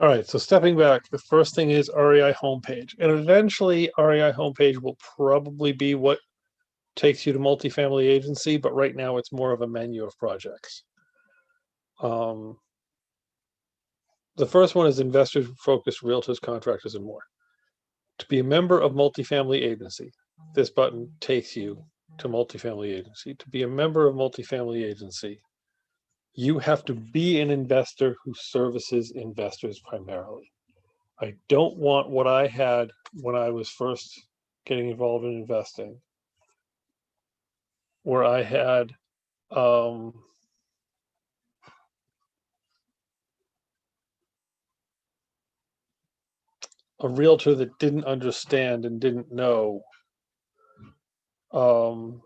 All right, so stepping back, the first thing is REI homepage. And eventually REI homepage will probably be what takes you to multifamily agency, but right now it's more of a menu of projects. Um, the first one is investors focused realtors, contractors, and more. To be a member of multifamily agency, this button takes you to multifamily agency. To be a member of multifamily agency, you have to be an investor who services investors primarily. I don't want what I had when I was first getting involved in investing, where I had a realtor that didn't understand and didn't know um,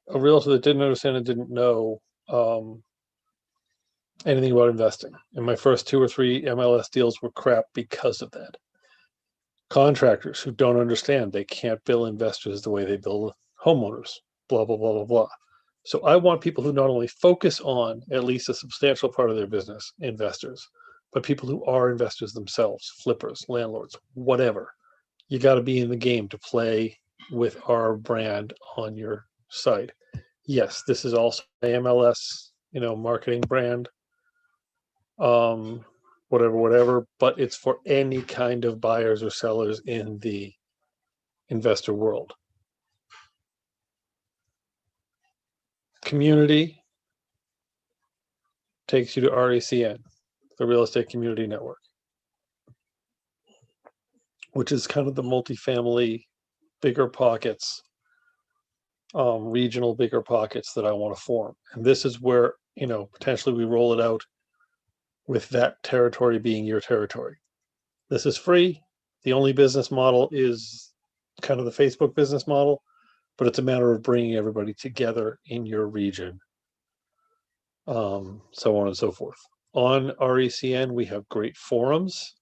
a realtor that didn't understand and didn't know anything about investing. And my first 2 or 3 MLS deals were crap because of that. Contractors who don't understand, they can't bill investors the way they bill homeowners, blah, blah, blah, blah, blah. So I want people who not only focus on at least a substantial part of their business, investors, but people who are investors themselves, flippers, landlords, whatever. You got to be in the game to play with our brand on your site. Yes, this is also MLS, marketing brand, whatever, but it's for any kind of buyers or sellers in the investor world. Community takes you to RECN, the Real Estate Community Network, which is kind of the multifamily bigger pockets, regional bigger pockets that I want to form. And this is where, potentially we roll it out with that territory being your territory. This is free. The only business model is kind of the Facebook business model, but it's a matter of bringing everybody together in your region, so on and so forth. On RECN, we have great forums,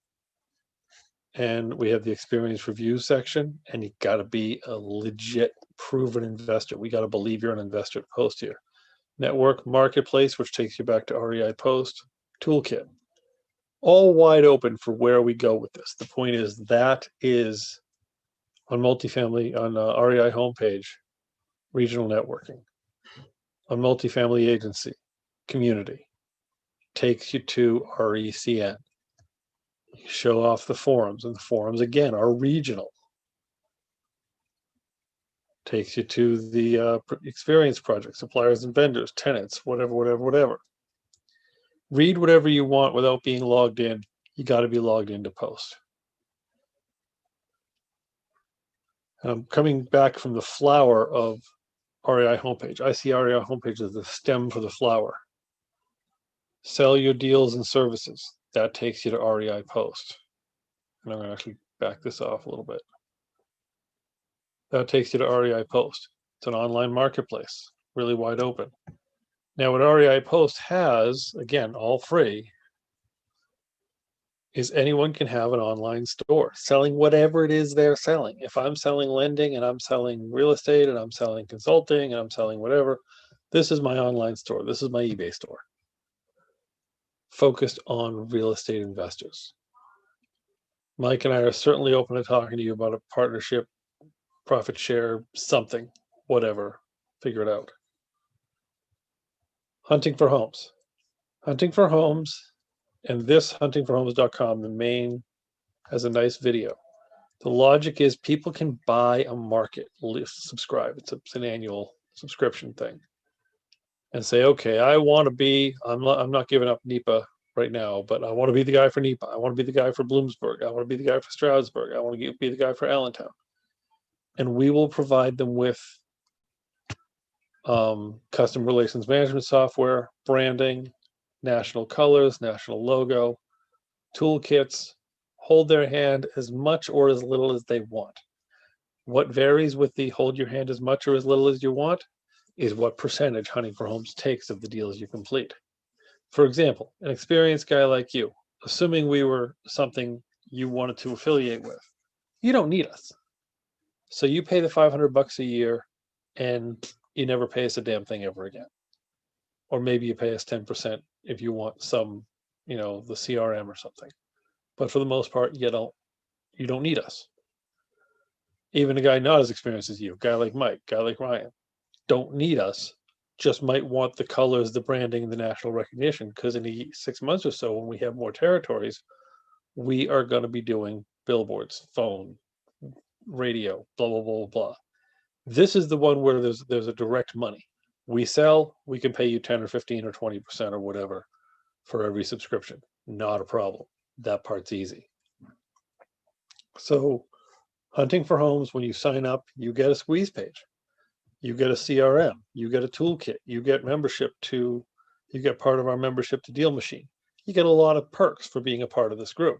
and we have the experience review section, and you got to be a legit proven investor. We got to believe you're an investor to post here. Network marketplace, which takes you back to REI Post, toolkit, all wide open for where we go with this. The point is that is on multifamily, on REI homepage, regional networking. On multifamily agency, community, takes you to RECN. You show off the forums, and the forums again are regional. Takes you to the experience project, suppliers and vendors, tenants, whatever. Read whatever you want without being logged in. You got to be logged in to post. I'm coming back from the flower of REI homepage. I see REI homepage as the stem for the flower. Sell your deals and services. That takes you to REI Post. And I'm going to actually back this off a little bit. That takes you to REI Post. It's an online marketplace, really wide open. Now, what REI Post has, again, all free, is anyone can have an online store selling whatever it is they're selling. If I'm selling lending and I'm selling real estate and I'm selling consulting and I'm selling whatever, this is my online store. This is my eBay store, focused on real estate investors. Mike and I are certainly open to talking to you about a partnership, profit share, something, whatever, figure it out. Hunting for homes. Hunting for homes, and this huntingforhomes.com, the main, has a nice video. The logic is people can buy a market list, subscribe. It's an annual subscription thing, and say, okay, I want to be. I'm not giving up NEPA right now, but I want to be the guy for NEPA. I want to be the guy for Bloomsburg. I want to be the guy for Stroudsburg. I want to be the guy for Allentown, and we will provide them with custom relations management software, branding, national colors, national logo, toolkits, hold their hand as much or as little as they want. What varies with the hold your hand as much or as little as you want is what percentage Hunting for Homes takes of the deals you complete. For example, an experienced guy like you, assuming we were something you wanted to affiliate with, you don't need us. So you pay the $500 a year and you never pay us a damn thing ever again. or maybe you pay us 10% if you want some, the CRM or something. But for the most part, you don't need us. Even a guy not as experienced as you, guy like Mike, guy like Ryan, don't need us. Just might want the colors, the branding, the national recognition, because in 6 months or so, when we have more territories, we are going to be doing billboards, phone, radio, blah, blah, blah, blah. This is the one where there's a direct money. We sell, we can pay you 10 or 15 or 20% or whatever for every subscription. Not a problem. That part's easy. So Hunting for Homes, when you sign up, you get a squeeze page. You get a CRM, you get a toolkit, you get you get part of our membership to Deal Machine. You get a lot of perks for being a part of this group.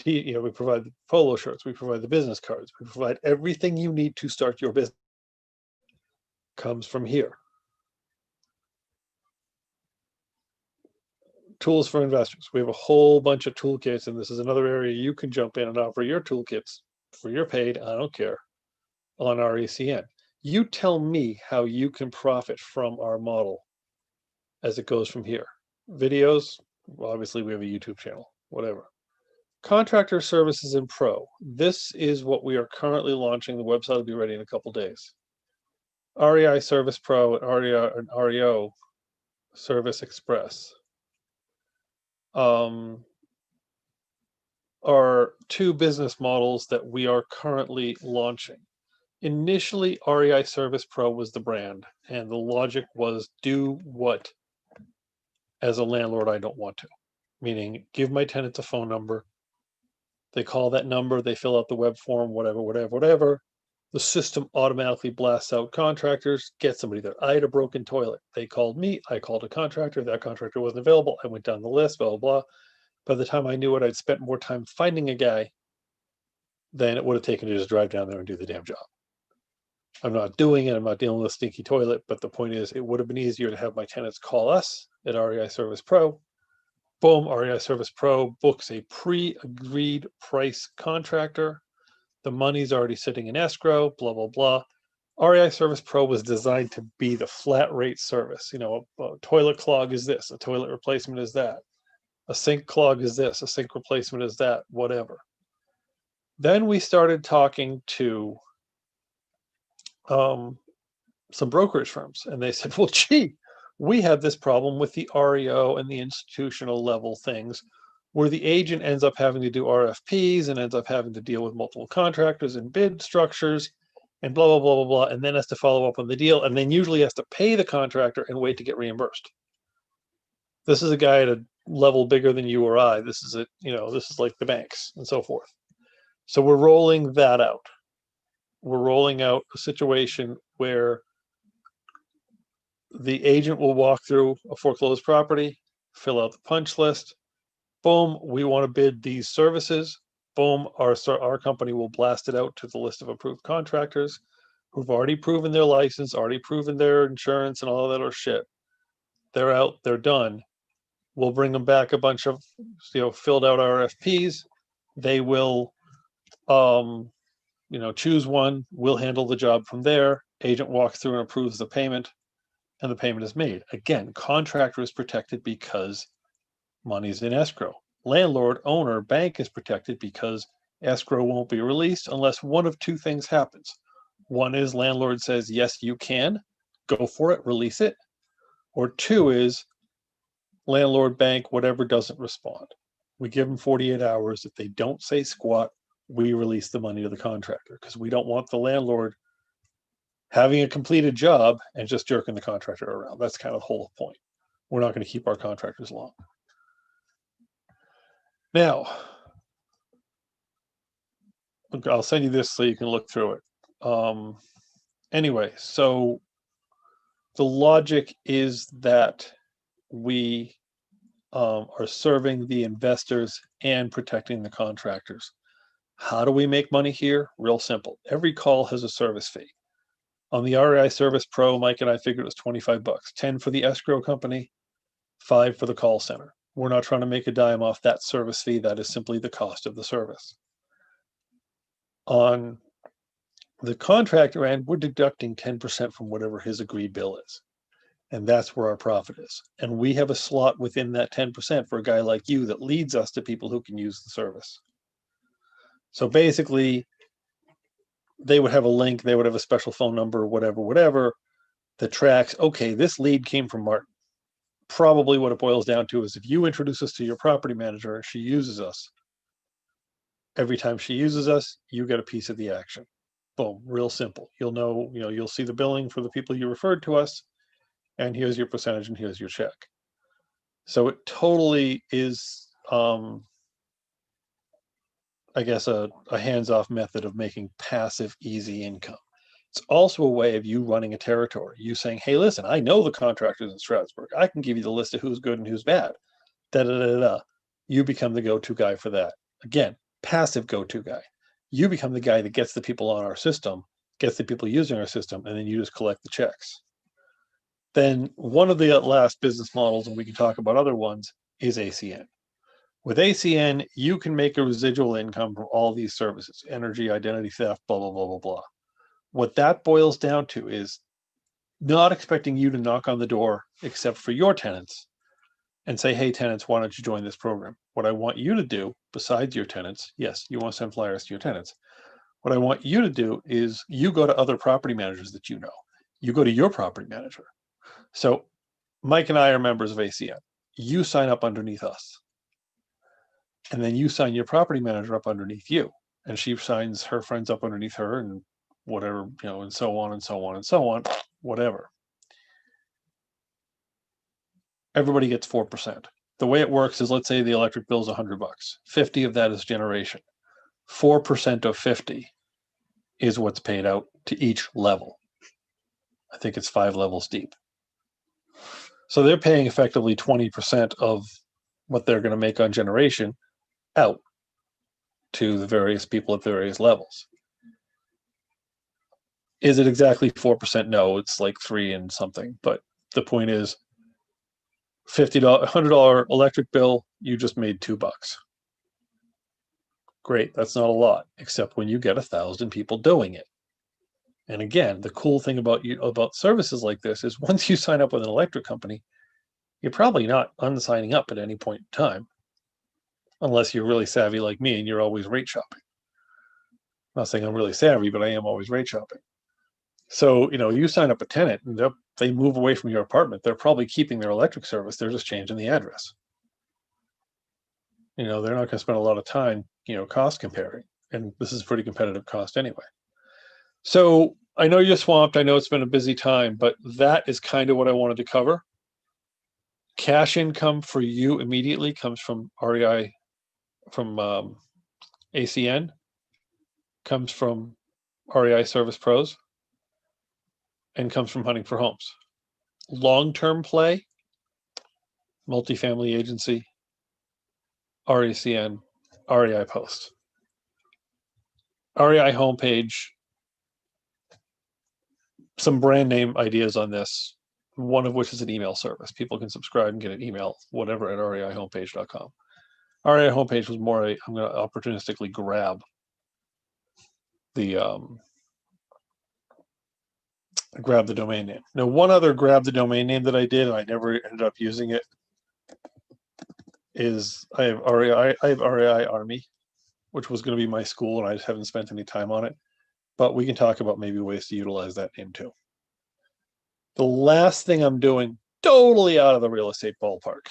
We provide the polo shirts, we provide the business cards, we provide everything you need to start your business. Comes from here. Tools for investors. We have a whole bunch of toolkits, and this is another area you can jump in and offer your toolkits for your paid, I don't care, on RECN. You tell me how you can profit from our model as it goes from here. Videos, obviously we have a YouTube channel, whatever. Contractor Services in Pro. This is what we are currently launching. The website will be ready in a couple days. REI Service Pro and REO Service Express are two business models that we are currently launching. Initially, REI Service Pro was the brand, and the logic was do what, as a landlord, I don't want to. Meaning, give my tenants a phone number. They call that number, they fill out the web form, whatever. The system automatically blasts out contractors, get somebody there. I had a broken toilet. They called me, I called a contractor, that contractor wasn't available. I went down the list, blah, blah, blah. By the time I knew it, I'd spent more time finding a guy than it would have taken to just drive down there and do the damn job. I'm not doing it, I'm not dealing with a stinky toilet, but the point is, it would have been easier to have my tenants call us at REI Service Pro. Boom, REI Service Pro books a pre-agreed price contractor. The money's already sitting in escrow, blah, blah, blah. REI Service Pro was designed to be the flat rate service. A toilet clog is this, a toilet replacement is that. A sink clog is this, a sink replacement is that, whatever. Then we started talking to some brokerage firms, and they said, well, gee, we have this problem with the REO and the institutional level things where the agent ends up having to do RFPs and ends up having to deal with multiple contractors and bid structures and blah, blah, blah, blah, blah, and then has to follow up on the deal, and then usually has to pay the contractor and wait to get reimbursed. This is a guy at a level bigger than you or I. This is this is like the banks and so forth. So we're rolling that out. We're rolling out a situation where the agent will walk through a foreclosed property, fill out the punch list. Boom, we want to bid these services. Boom, our company will blast it out to the list of approved contractors who've already proven their license, already proven their insurance and all that other shit. They're out, they're done. We'll bring them back a bunch of filled out RFPs. They will choose one. We'll handle the job from there. Agent walks through and approves the payment, and the payment is made. Again, contractor is protected because money's in escrow. Landlord, owner, bank is protected because escrow won't be released unless one of two things happens. One is landlord says, yes, you can, go for it, release it. Or two is landlord, bank, whatever, doesn't respond. We give them 48 hours. If they don't say squat, we release the money to the contractor because we don't want the landlord having a completed job and just jerking the contractor around. That's kind of the whole point. We're not going to keep our contractors long. Now, I'll send you this so you can look through it. Anyway, so the logic is that we are serving the investors and protecting the contractors. How do we make money here? Real simple. Every call has a service fee. On the REI Service Pro, Mike and I figured it was $25, 10 for the escrow company, 5 for the call center. We're not trying to make a dime off that service fee. That is simply the cost of the service. On the contractor end, we're deducting 10% from whatever his agreed bill is. And that's where our profit is. And we have a slot within that 10% for a guy like you that leads us to people who can use the service. So basically, they would have a link, they would have a special phone number, whatever, that tracks, okay, this lead came from Martin. Probably what it boils down to is if you introduce us to your property manager and she uses us, every time she uses us, you get a piece of the action. Boom, real simple. You'll know, you'll see the billing for the people you referred to us, and here's your percentage and here's your check. So it totally is, I guess, a hands-off method of making passive, easy income. It's also a way of you running a territory. You saying, hey, listen, I know the contractors in Stroudsburg. I can give you the list of who's good and who's bad. Da-da-da-da. You become the go-to guy for that. Again, passive go-to guy. You become the guy that gets the people on our system, gets the people using our system, and then you just collect the checks. Then one of the last business models, and we can talk about other ones, is ACN. With ACN, you can make a residual income from all these services, energy, identity theft, blah, blah, blah, blah, blah. What that boils down to is not expecting you to knock on the door, except for your tenants, and say, hey, tenants, why don't you join this program? What I want you to do, besides your tenants, yes, you want to send flyers to your tenants. What I want you to do is you go to other property managers that you know. You go to your property manager. So Mike and I are members of ACN. You sign up underneath us. And then you sign your property manager up underneath you. And she signs her friends up underneath her and whatever, and so on and so on and so on, whatever. Everybody gets 4%. The way it works is, let's say the electric bill is $100. 50 of that is generation. 4% of 50 is what's paid out to each level. I think it's 5 levels deep. So they're paying effectively 20% of what they're going to make on generation out to the various people at the various levels. Is it exactly 4%? No, it's like 3 and something. But the point is, $100 electric bill, you just made $2. Great, that's not a lot, except when you get 1,000 people doing it. And again, the cool thing about services like this is once you sign up with an electric company, you're probably not unsigning up at any point in time, unless you're really savvy like me and you're always rate shopping. I'm not saying I'm really savvy, but I am always rate shopping. So, you sign up a tenant and they move away from your apartment. They're probably keeping their electric service. They're just changing the address. They're not going to spend a lot of time, cost comparing. And this is pretty competitive cost anyway. So I know you're swamped. I know it's been a busy time, but that is kind of what I wanted to cover. Cash income for you immediately comes from REI, from ACN, comes from REI Service Pros, and comes from Hunting for Homes. Long-term play, multifamily agency, RECN, REI Post. REI homepage, some brand name ideas on this, one of which is an email service. People can subscribe and get an email, whatever, at reihomepage.com. REI homepage was more I'm going to opportunistically grab the domain name. Now, one other grab the domain name that I did, and I never ended up using it, is I have REI Army, which was going to be my school, and I just haven't spent any time on it. But we can talk about maybe ways to utilize that name too. The last thing I'm doing, totally out of the real estate ballpark,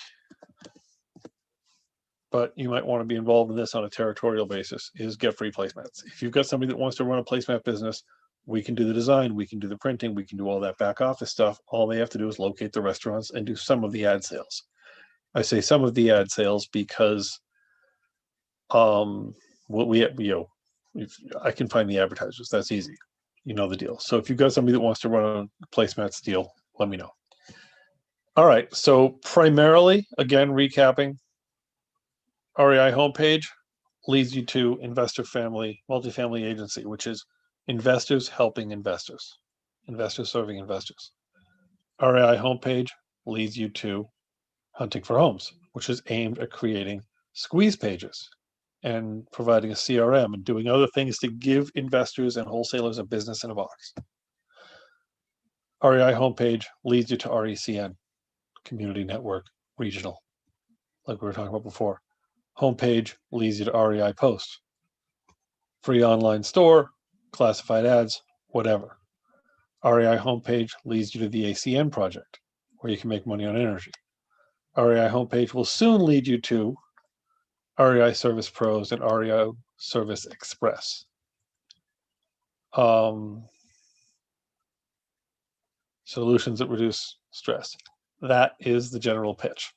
but you might want to be involved in this on a territorial basis, is get free placemats. If you've got somebody that wants to run a placemat business, we can do the design, we can do the printing, we can do all that back office stuff. All they have to do is locate the restaurants and do some of the ad sales. I say some of the ad sales because I can find the advertisers. That's easy. You know the deal. So if you've got somebody that wants to run a placemats deal, let me know. All right. So primarily, again, recapping, REI homepage leads you to investor family, multifamily agency, which is investors helping investors, investors serving investors. REI homepage leads you to Hunting for Homes, which is aimed at creating squeeze pages and providing a CRM and doing other things to give investors and wholesalers a business in a box. REI homepage leads you to RECN, Community Network Regional, like we were talking about before. Homepage leads you to REI Post, free online store, classified ads, whatever. REI homepage leads you to the ACN project, where you can make money on energy. REI homepage will soon lead you to REI Service Pros and REI Service Express. Solutions that reduce stress. That is the general pitch.